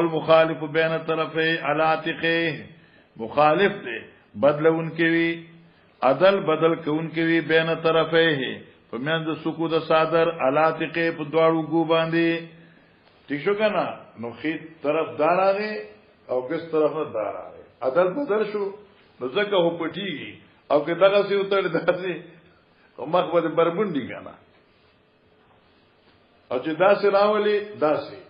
المخالف بین طرفی علاتقه مخالف دے بدل ان کے وی عدل بدل کے ان کے وی بین طرفی فمیند سکو د صادر علاتقه په دواړو ګو باندې ٹھیک شو کنه نو خې طرف دار راغی او کس طرف نه دار راغی عدل بدل شو نو زکه هو پټیږي او که دغه سی وتل داسي او مخ به بربندي کنه او چې داسې راولي داسې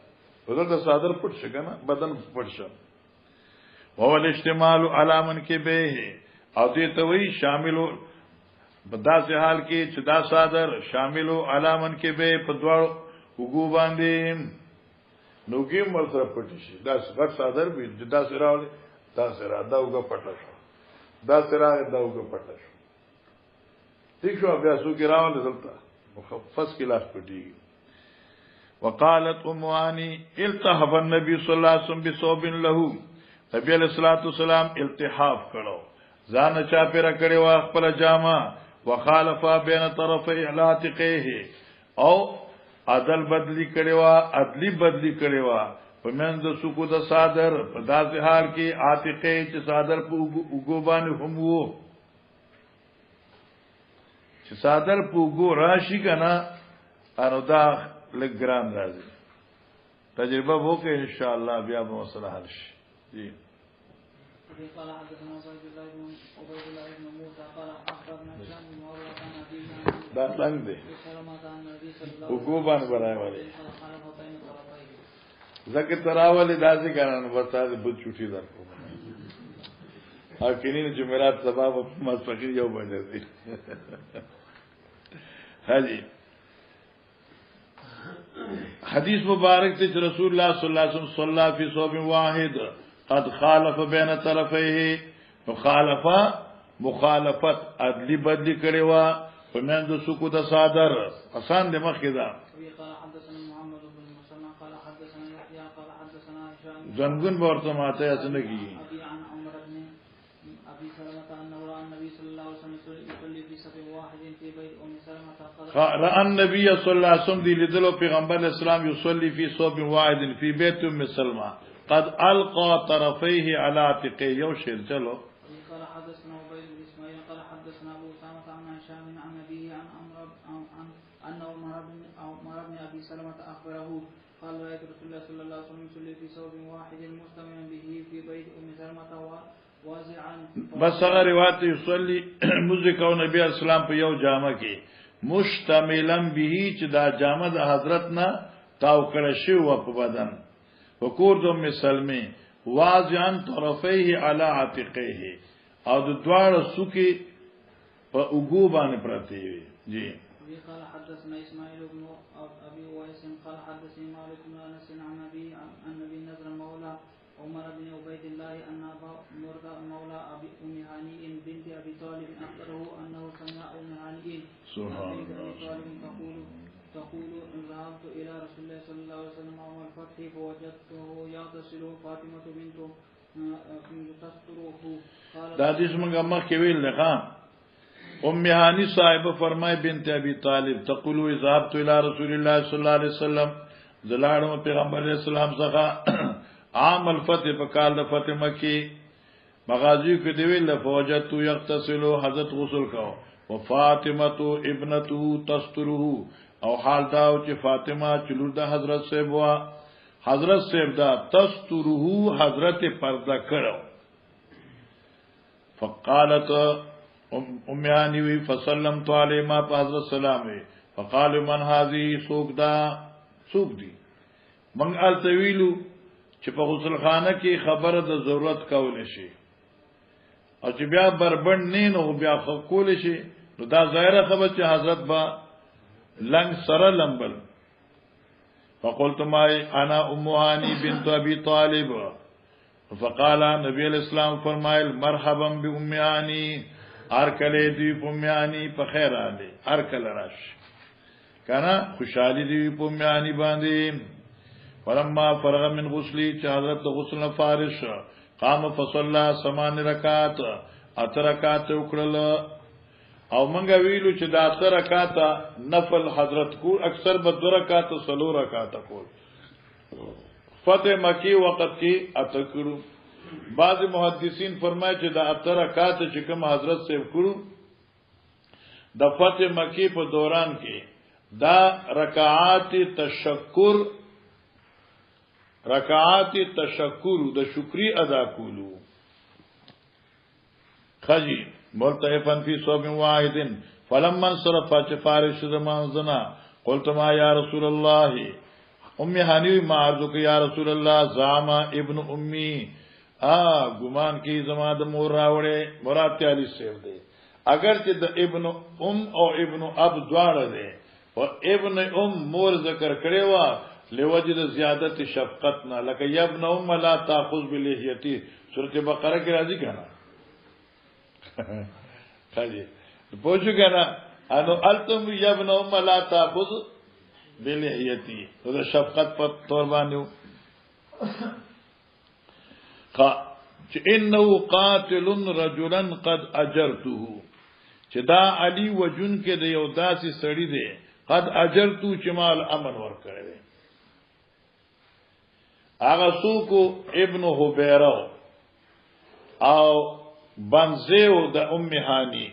ودلته صادر پټ شي کنه بدن پټ شي او الاجتماع علی من کې به او دې ته وی شاملو بداسې حال کې چې دا صادر شاملو علی من کې به په دواړو وګو باندې نوګي مر سره پټ شي دا غټ صادر به جدا سره راولي دا سره دا وګ پټ شو دا سره دا وګ پټ شو ٹھیک شو بیا سو کې راولي دلته مخفص کې لاس پټي وقالت ام هاني التحف النبي صلى الله عليه وسلم بثوب له نبی علیہ الصلوۃ والسلام التحاف کړو ځان چا پیرا کړي وا خپل جامه وخالفا بین طرفي علاتقه او عدل بدلی کړي وا عدلی بدلی کړي وا پمند سکو د صادر په داسې حال کې عاتقه چې صادر په وګوبان هم وو چې صادر په وګو راشي کنه انو دا لګران راځي تجربه وکړئ ان شاء الله بیا به مسله حل شي جی قال حدثنا عبد الله بن عبيد الله بن موسى قال اخبرنا هشام بن عروه عن ابي دا څنګه دي وګوبان برای والے زکه تراولې داسې ګران ورته بد چوټي درکو او کینې جمعرات سبب مسفقي یو باندې دي حاجی حدیث مبارک تے رسول اللہ صلی اللہ علیہ وسلم صلی فی صوب واحد قد خالف بین طرفیه مخالفت عدلی بدلی کړي وا پمند سکو د صادر آسان دې مخ کېدا زنګون ورته ماته اسنه کی رأى النبي صلى الله عليه وسلم دي لدلو پیغمبر اسلام يصلي في صوب واحد في بيت ام سلمى قد القى طرفيه على عاتقه يو شير چلو قال حدثنا عبيد بن اسماعيل قال حدثنا ابو اسامه عن هشام عن ابيه عن عمر بن ابي سلمة اخبره قال رايت رسول الله صلى الله عليه وسلم يصلي في صوب واحد مستمعا به في بيت ام سلمة واضعا بس هغه روایت يصلي مزکو نبی اسلام په یو جامه کې مشتملا به چې دا جامه د حضرت نه تاو کړه شو په بدن وکور د ام سلمې واضعا طرفيه على عاتقه او د دواړو سوکي په وګو باندې پراته وي جی قال حدثنا اسماعيل بن ابي وائس قال حدثني مالك بن انس عن النبي نذر مولى عمر بن عبيد الله ان ابا مرضى مولى ابي ام هاني بنت ابي طالب اخبره انه سمع ام هاني سبحان الله تقول ذهبت الى رسول الله صلى الله عليه وسلم يوم الفتح فوجدته يغتسل فاطمه بنت تستره دا حدیث موږ مخکې ویل لغه ام هاني صاحب فرمای بنت ابي طالب تقول ذهبت الى رسول الله صلى الله عليه وسلم زلاړم پیغمبر اسلام څخه عام الفتح په کال د فتح مکی مغازی کې دی ویل فوجت یغتسل حضرت غسل کاو وفاطمه ابنته تستره او حال دا چې فاطمه چلور د حضرت صاحب وا حضرت صاحب دا تستره حضرت پرده کړو فقالت ام یانی فسلمت علی ما حضرت سلام فقال من هذه سوق دی من ال طویلو چې په غسل خانه کې خبره د ضرورت کول شي او چې بیا بربند نه نو بیا کول شي نو دا ظاهره خبره چې حضرت با لنګ سره لمبل فقلت ما انا ام هاني بنت ابي طالب فقال نبی الاسلام فرمایل مرحبا بام هاني ارکل دی ام هاني په خیر اله ارکل راش کنه خوشالي دی ام هاني باندې فلما فرغ من غسلی چې حضرت غسل فارش قام فصلى 8 رکعات اترکات وکړل او منګه ویلو چې دا اترکات نفل حضرت کو اکثر به 2 رکعات 3 رکعات کول فتح مکی وقت کی اتکرو بعض محدثین فرمائے چې دا اترکات چې کوم حضرت سے کړو د فتح مکی په دوران کې دا رکعات تشکر د شکری ادا کولو خجی ملتحفن فی صوب واحد فلما انصرف فارش زمانزنا قلت ما یا رسول اللہ امی حنیوی ما عرضو کہ یا رسول اللہ زاما ابن امی گمان کی زمان دا مور راوڑے مراد تیالی سیو دے اگرچہ دا ابن ام او ابن اب دوار دے و ابن ام مور ذکر کرے وا لوجد زیادت شفقتنا لکہ یبن ام لا تاخذ بلیحیتی سورت بقرہ کی راضی کہنا خاجی پوچھو کہنا انو التم یبن ام لا تاخذ بلیحیتی تو دا شفقت پر طور بانیو انه قاتل رجلا قد اجرته چې دا علی وجن کې د یو داسې سړی دی قد اجرته چې مال امن ور کړی هغه سوکو ابن حبیره او بنزیو د ام هانی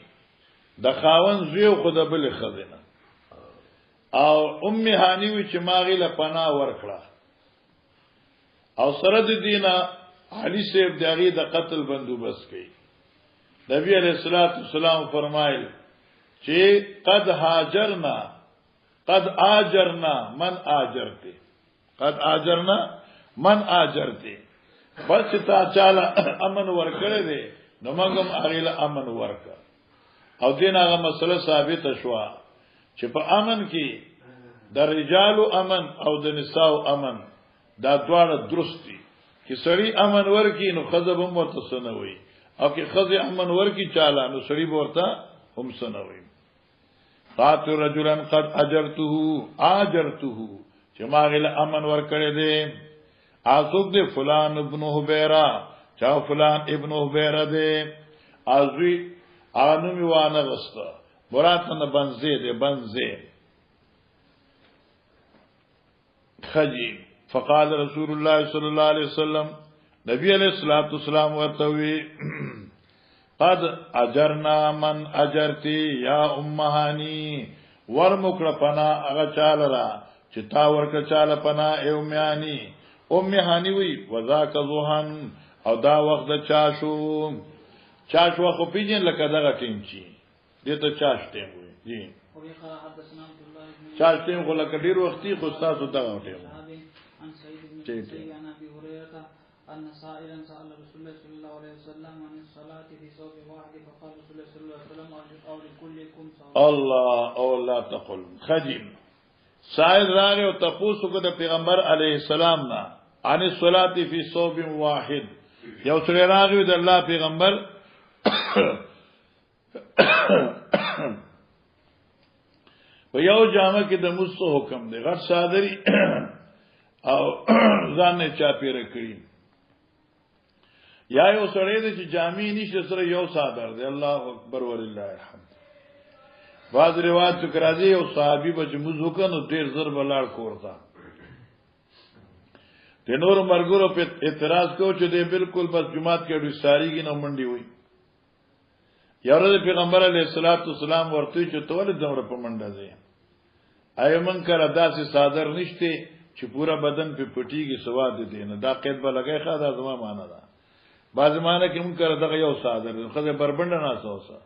د خاون زیو خود بل خزینه او ام هانی وی چې ماغه له پناه ورکړه او سره د دینه علی صاحب دغه د قتل بندوبست کړي نبی علیہ الصلوۃ والسلام فرمایل چې قد آجرنا من آجرته بس تا چاله امن ورکړي دي نو موږ هغه امن ورکړ او دین هغه مسله ثابت شوه چې په امن کې د رجالو امن او د نساو امن دا دواړه درست دي چې سړی امن ورکی نو خزه هم ورته سنوي او کې خزه امن ورکی چاله نو سړی ورته هم سنوي قات رجلا قد اجرته چې ماغله امن ورکړي دي ازوک دې فلان ابن حبیرہ چا فلان ابن حبیرہ دې ازوی انو میوانه غستا مراتنه بنزه دې بنزه خجی فقال رسول الله صلی الله علیه وسلم نبی علیہ الصلوۃ والسلام ورتوی قد اجرنا من اجرتی یا امهانی ورمکړه پنا هغه چاله را چې تا ورکه چاله پنا ایومیانی امهانی وی وذاک ذوهن او دا وخت چاشو خو پیجن لکه دغه ټیم چی دته چاش ټیم وی جی چاش ټیم خو لکه ډیر وختي خو تاسو دغه ټیم عن سعيد بن المسيب عن ابي هريره ان سائلا سال رسول الله صلى الله عليه وسلم عن الصلاه في صوب واحد فقال رسول الله صلى الله عليه وسلم او لكلكم صلاه الله او لا تقل خجم سائل راغه او تاسو کو د پیغمبر علیه السلام نا عن الصلاه في صوب واحد یو سره راغه د الله پیغمبر و یو جامه کې د مستو حکم دی غټ صادری او ځان نه چاپیره کړی یا یو سړی دی چې جامې نشته سره یو صادر دی الله اکبر ولله الحمد بعض روایت ذکر راځي یو صحابي به موږ وکړو ډیر زر بلار کوړتا د نور مرګورو په اعتراض کو چې دی بالکل بس جمعات کې ډوي ساریږي نو منډي وي یو ورځ پیغمبر علیه الصلاۃ والسلام ورته چې تول دمر په منډه دی ایمن کړه داسې صادر نشته چې پورا بدن په پټیږي سواد دي نه دا قید به لګای خاطر زما معنا ده بعض معنا کې موږ کړه دغه یو صادر خزه بربند نه اساسه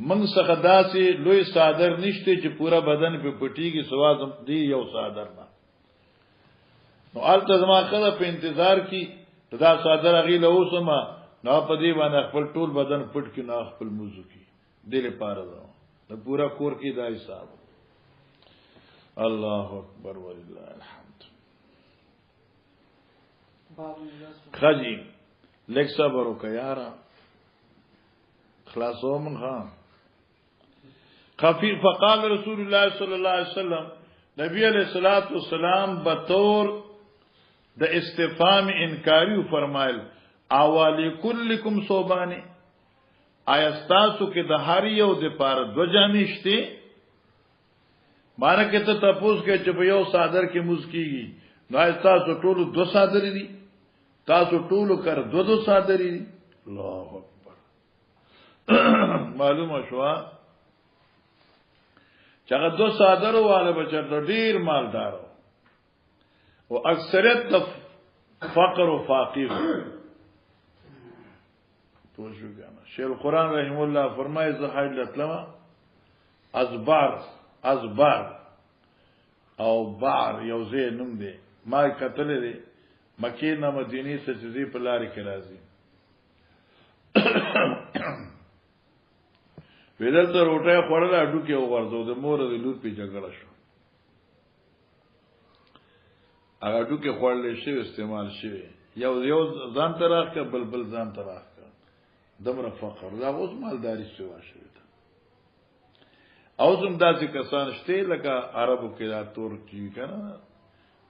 من څخه داسې لوی صادر نشته چې پورا بدن په پټیږي سواد دی یو صادر نه نو الته زما خزه په انتظار کې دا صادر غیله اوسما نو په دې باندې خپل ټول بدن پټ کې نه خپل موضوع کې دل پاره ده نو پورا کور کې دا حساب الله اکبر ولله الحمد خجی لیک صبر وکیارا خلاصو من خان خفیف فقال رسول الله صلی الله علیه وسلم نبی علیہ الصلوۃ والسلام بطور د استفهام انکاری فرمایل اوالی کلکم صوبانی آیستاسو کې د هر یو د پاره دو جامې شته مانه کې ته تاسو کې چې په یو صادر کې موږ کیږي نو تاسو ټول دو صادری دي تاسو ټول کر دو صادری دي الله اکبر معلومه شو چې هغه دو صادرو والا بچر ډیر مالدار او اکثریت د فقر او فقیر پوښو کنه شیخ القرآن رحم الله فرمایي زهاید لطلما ازبار او بار یو ځای نوم دی ما کتل دی مکه نه مدینه څخه چې په لارې کې راځي ویل تر روټه خوړل اډو کې وغورځو د مور د لور په جګړه شو هغه اډو کې خوړل شي استعمال شي یو ځان تراخ کا بلبل ځان تراخ کا دمر فقر دا اوس مالداري شو شوی او زم داسې کسان شته لکه عربو کې دا تور کی کنه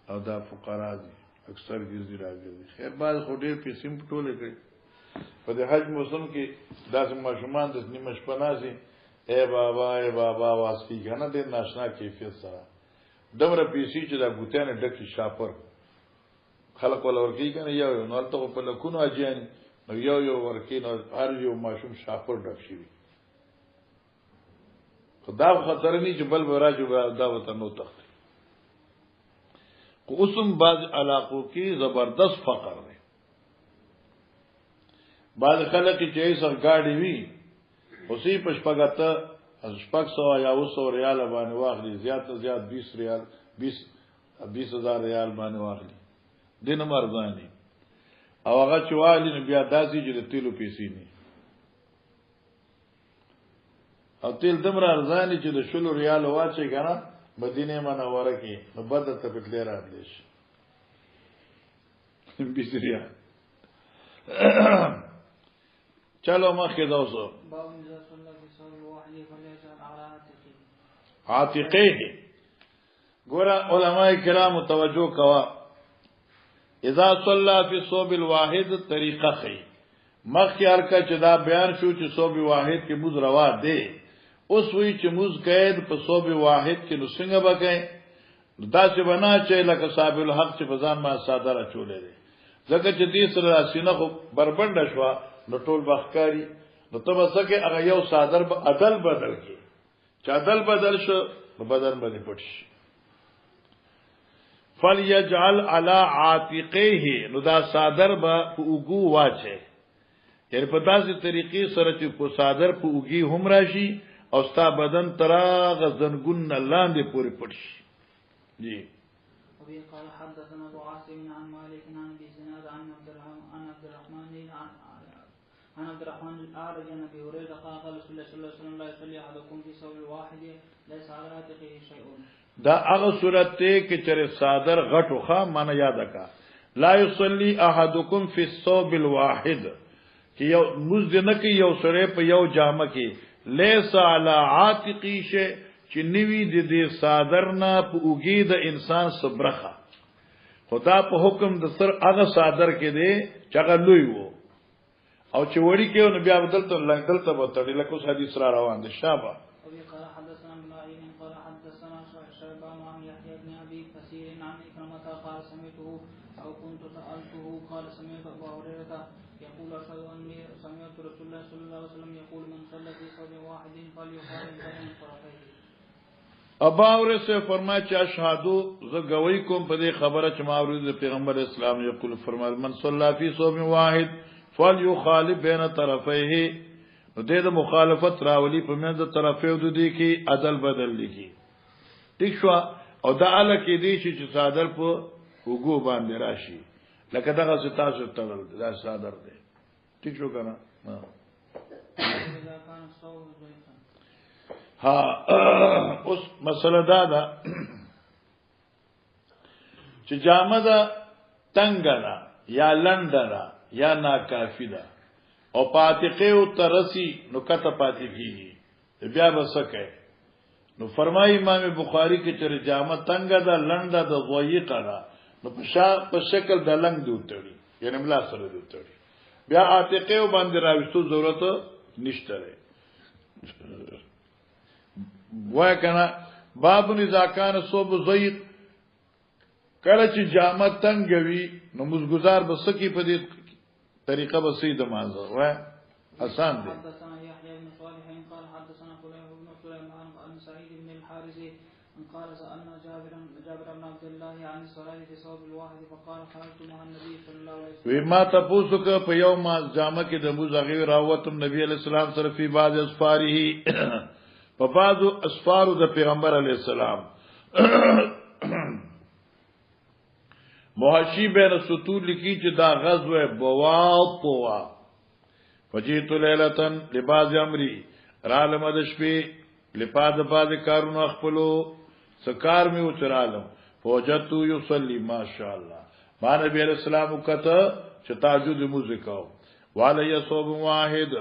او دا فقرا دي اکثر ګرځي راګرځي خیر بعض خو ډېر پیسې ټوله کوي په دې حج موسم کې داسې ماشومان د نیمه شپه نازي اے بابا واس کی کنه دې ناشنا کیفیت سره دمر پیسې چې دا ګوتانه ډکی شاپر خلق ول ورکی کنه یو نو ته په لکونو اجان یو ورکی نو هر یو ماشوم شاپر ډک شي خدا خطر نه چې بل وراجو دا وته نو تخت قسم بعض علاقو کې زبردست فقر دی بعض خلک چې ایسر گاډي وی اوسې پښپغته از شپږ سو یا 200 ریال باندې واخلي زیات 20 ریال 20000 ریال باندې واخلي دینه مرزاني او هغه چوالي نه بیا داسي چې د تیلو پیسې نه او تیل دمر ارزانی چې د 10 ریال واچي کنه مدینه منوره کې نو بد ته په لیر راځي 20 ریال چلو مخه دوسو عاتقه ګور علماء کرام توجه کوا اذا صلى في صوب الواحد طریقه خي مخیار کا چې دا بیان شو چې صوب واحد کې مز روا دی اوس وی چې موز قید په صوب واحد کې نو څنګه وکای دا چې بنا چې لکه صاحب الحق چې فزان ما صادره چولې دي ځکه چې دې سره راسینه خو بربند شو نو ټول بخکاری نو ته وسکه هغه یو صادر به عدل بدل کی چې عدل بدل شو نو بدل باندې پټ شي فليجعل على عاتقه نو دا صادر به وګو واچي یعنی په داسې طریقې سره چې په صادر په وګي هم راشي او ستا بدن تراغ زنګون لاندې پورې پټ شي جی ابي قال حدثنا ابو عاصم عن مالك عن ابي زناد عن عبد الرحمن الاعرج عن ابي هريره قال رسول الله صلى الله عليه وسلم لا يصلي احدكم في ثوب واحد ليس على عاتقه شيء دا هغه صورت ته کې چې صادر غټو ښه معنی یاد کا لا يصلي احدكم في الثوب الواحد چې یو مزد نه کې یو سره په یو جامه کې لیس علی عاتقی شی چې نیوی د دې صادر نه په اوګي د انسان صبرخه خدا په حکم د سر هغه صادر کې دی چې هغه لوی وو او چې وړي کې نو بیا بدلته لنګدلته به تړي لکه اوس حدیث را روان دي شابه او قال حدثنا ابن عين قال حدثنا شعبان عن يحيى بن ابي كثير عن إكرمة قال سمعته او كنت سالته قال سمعت ابو هريره يقول أشهد أني سمعت رسول الله صلى الله عليه وسلم يقول من صلى في ثوب واحد فليقارن بين طرفيه ابا اور سے فرمایا چې اشهادو ز گوی کوم په دې خبره چې ما اورید پیغمبر اسلام یقول فرمایل من صلى في ثوب واحد فليخالف بين طرفيه دې د مخالفت راولي په منځ طرفیو د دې کې عدل بدل لیکي ٹھیک شو او دا ال کې دې چې صادر په وګو باندې راشي لکه دغه ستاسو تړل دا صادر دی ٹھیک شو کنه ها اوس مسله دا ده چې جامه ده تنگ ده یا لنډ ده یا ناکافی ده او پاتقه او ترسی نو کته پاتې کیږي بیا وسکه نو فرمایي امام بخاری کې چې جامه تنگ ده لنډ ده ضيقه ده نو په شکل د لنګ دی وتړي یعنی ملا سره دی وتړي بیا عاتقه باندې راوستو ضرورت نشته لري وای کنه باب اذا كان صوب ضيق کله چې جامه تنګوي نو مزګزار بسکی په دې طریقه بسې د مازه وای آسان دي. حدثنا يحيى بن صالح قال حدثنا فليح بن سليمان عن سعيد بن الحارث قال سألنا جابر بن عبد الله عن الصلاة في ثوب الواحد فقال خرجت مع النبي صلى الله عليه وسلم. وی ما تاسو که په یو ما جامه کې د موزغي راوتم نبی علیہ السلام سره په بعض اسفاره په بعضو اسفارو د پیغمبر علیہ السلام محشی بین سطور لکی چې دا غزوه بواطوا فجیت لیلتن لباز امری رالم د شپې لپاد باز کارونو خپلو سکار می وچرالم فوجتو یصلی ماشاءالله ما نبی علیہ السلام وکته چې تهجد موزیکاو والی صوب واحد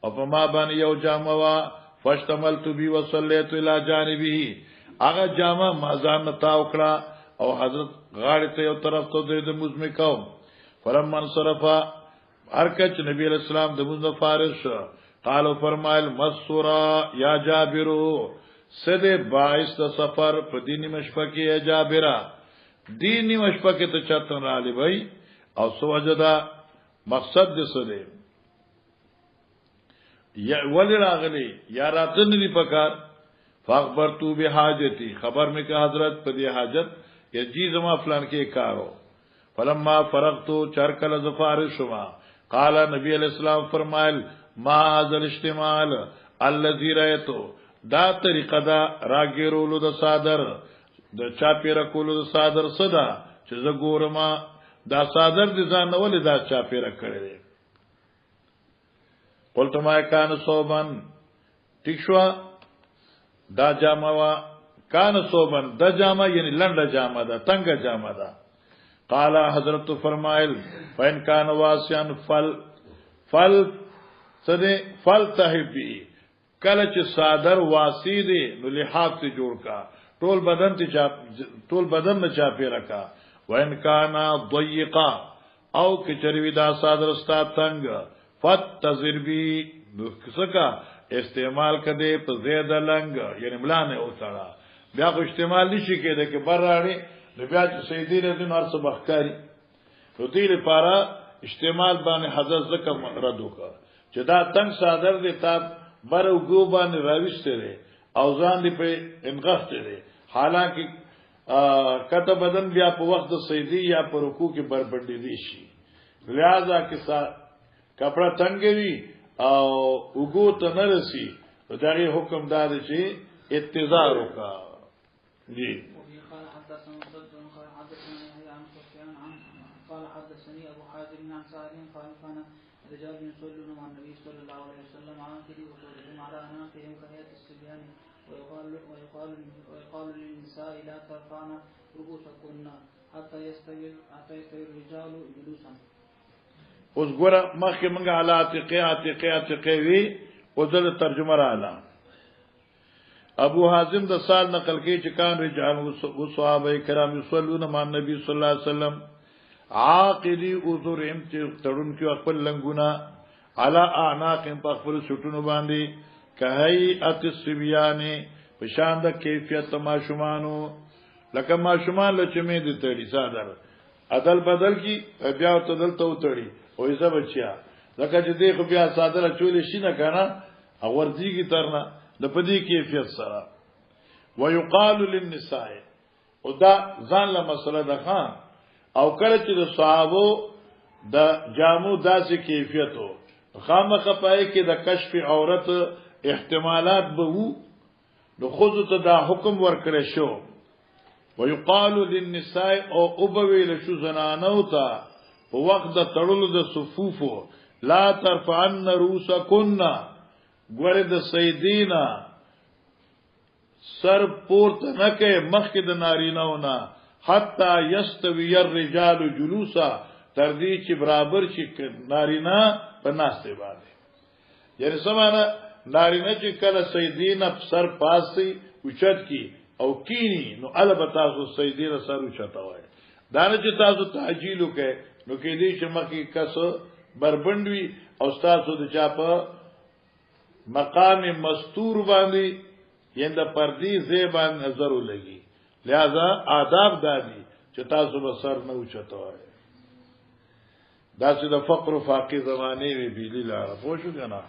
او په ما باندې یو جامه وا فاشتملت بی وصلیت الی جانبه هغه جامه ما ځان تا وکړه او حضرت غاړه ته یو طرف ته د موزیکاو فلما انصرف ارکچ نبی علیہ السلام د موزه فارغ قالو فرمایل مسورا یا جابرو سده باعث د سفر په دیني مشفقه یا جابرا دیني مشفقه ته چاتن را علی بھائی او سوجدا مقصد د سده یا ول راغلی یا راتن دی پکار فاخبرتو بحاجتی خبر میں کہ حضرت په دې حاجت یا جی زما فلان کې کارو فلما فرغتو چرکل زفار شما قال نبی علیہ السلام فرمایل ما ذل استعمال الذي رايتو دا طریقه دا راګیرولو د صادر د چاپیره کولو د صادر صدا چې زه ګورم دا صادر د ځان ولې دا چاپیره کړی قلت ما کان صوبن تښوا دا جامه وا کان صوبن دا جامه یعنی لنډه جامه ده تنګه جامه ده قال حضرت فرمایل فین کان واسیان فل سده فل تحبی کله چې صادر واسی دی نو لحاف ته جوړ کا ټول بدن نه چاپی رکا وان کانا ضيقا او کچروی دا صادر ستا تنگ فتذر بی سکا استعمال کده په زید لنګ یعنی ملانه اوسړه بیا خو استعمال نشي کېده کې بر راړي نو بیا چې سیدی له دین ارسه بخکاری نو دې لپاره استعمال باندې حضرت زکه رد وکړه چې دا تنگ صادر دی تاب بر او ګو باندې راويسته دي او ځان دی په انغفته دي حالانکه کته بدن بیا په وخت د سیدی یا په رکوع کې بربندې دي شي لہذا کې کپڑا تنگوي او وګو ته نه رسی دا حکم دار چې اتزار وکا جی قال حدثني ابو حازم عن سالم قال كان رجال يصلون مع النبي صلى الله عليه وسلم عاقدي وصولهم على اناقهم كهيئة الصبيان ويقال للنساء لا ترفعن رؤوسكن حتى يستوي الرجال جلوسا. اوس ګوره مخکې موږ علا عتیقه وی او د ترجمه رااله ابو حازم د سال نقل کوي چې کان رجال او صحابه کرام یصلون مع النبي صلی الله علیه وسلم عاقدی عذرهم چې تړون کې خپل لنګونه علا اعناق په خپل سټونو باندې کهیئت الصبیان په شان د کیفیت ماشومانو لکه ماشومان لچمې دي تړي صادر عدل بدل کی بیا ته دلته وتړي او ایزه بچیا لکه چې دې خو بیا صادر چولې شي نه کنه او ورځيږي ترنه د پدې کیفیت سره ويقال للنساء او دا ځان له مسله ده خان او کله چې د صحابو د جامو داسې کیفیتو خامخه پای کې د کشف عورت احتمالات به وو نو خود ته دا حکم ورکړی شو ويقال للنساء او ابویل شو زنانو ته په وخت د تړلو د صفوفو لا ترفعن رؤوسکن ګوره د سیدینا سر پورته نه کې مخکې د نارینهونه حتا یستوی الرجال جلوسا تر دې چې برابر شي نارینه په ناسته باندې یعنی سمانه نارینه چې کله سیدینا سر پاسي اوچت کی او کینی نو البته تاسو سیدینا سر اوچت وای دا نه چې تاسو تعجیل وکئ نو کې دې چې مخکې کس بربندوي او تاسو د چا په مقام مستور باندې ینده پردی زیبان نظر لګي لہذا آداب دادی چې چې تاسو به سر نه اوچتوای دا چې د فقر او فاقې زمانه وی بیلی لاره پوه شو کنه